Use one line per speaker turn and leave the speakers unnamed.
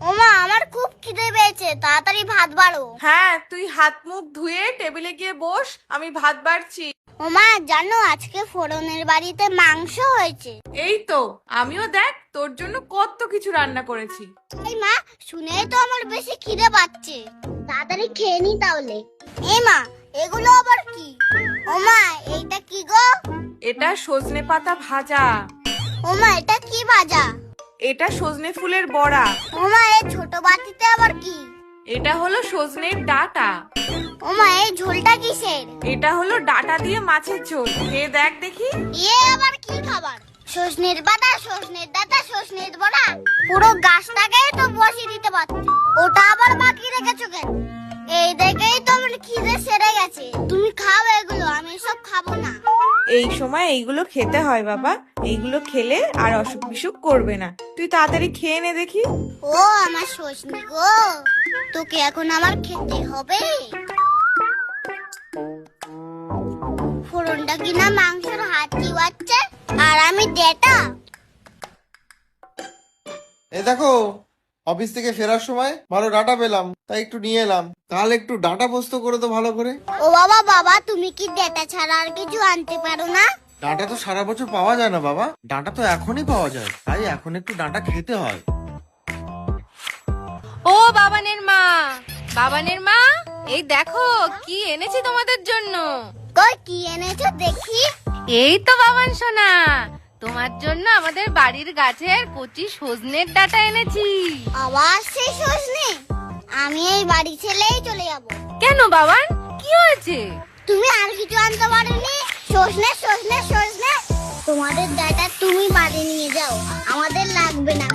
ওমা, আমার খুব খিদে পেয়েছে, তাড়াতাড়ি ভাত বাড়ো।
হ্যাঁ, তুই হাত মুখ ধুয়ে টেবিলে গিয়ে বস, আমি ভাত বাড়ছি।
ওমা, জানো আজকে ফোড়নের বাড়িতে মাংস হয়েছে।
এই তো, আমিও দেখ তোর জন্য কত কিছু রান্না করেছি।
এই মা, শুনেই তো আমার বেশি খিদে পাচ্ছে, তাড়াতাড়ি খেয়ে নি তাহলে। এই মা, এগুলো আবার কি? ওমা, এইটা কি গো?
এটা সজনে পাতা ভাজা।
ওমা, এটা কি ভাজা?
এটা সজনে ফুলের বড়া।
ওমা, এই ছোট বাটিতে আবার কি?
এটা হলো সজনের ডাঁটা।
ওমা, এই ঝোলটা কিসের?
এটা হলো ডাঁটা দিয়ে মাছের ঝোল, খেয়ে দেখ দেখি।
এ আবার কি খাবার? সজনের পাতা, সজনের ডাঁটা, সজনের বড়া, পুরো গাছটাকে তো বসিয়ে দিতে পারতে, ওটা আবার বাকি রেখেছো কেন? এই দেখেই তো আমার খিদে সেরে গেছে। তুমি খাও এগুলো, আমি সব খাবো না।
এই সময় এইগুলো খেতে হয় বাবা, এইগুলো খেলে আর অসুখ বিসুখ করবে না। তুই তাড়াতাড়ি খেয়ে নে দেখি।
ও আমার সজনি গো, তোকে এখন আমার খেতে হবে। ফোড়নটা কিনা মাংসের হাত চিবাচ্ছে, আর আমি ডেটা।
এই দেখো, অফিস থেকে ফেরার সময় ভালো ডাটা পেলাম, তাই একটু নিয়ে এলাম। কাল একটু ডাটা পোস্ত করে তো ভালো করে।
ও বাবা, বাবা তুমি কি ডেটা ছাড়া আর কিছু আনতে পারো না?
ডাটা তো সারা বছর পাওয়া যায় না বাবা, ডাটা তো এখনই পাওয়া যায়, তাই এখন একটু ডাটা খেতে হয়।
ও বাবানের মা, বাবানের মা, এই দেখো কি এনেছি তোমাদের জন্য।
কই, কি এনেছো দেখি?
এই তো বাবান সোনা, তোমার জন্য আমাদের বাড়ির গাছের কচি সজনের ডাঁটা এনেছি।
আবার সেই সজনে? আমি এই বাড়ি ছেড়েই চলে যাব।
কেন বাবান, কি হয়েছে?
তুমি আর কিছু আনতে পারোনি? সজনে সজনে সজনে, তোমাদের ডাটা তুমি বাড়ি নিয়ে যাও, আমাদের লাগবে না।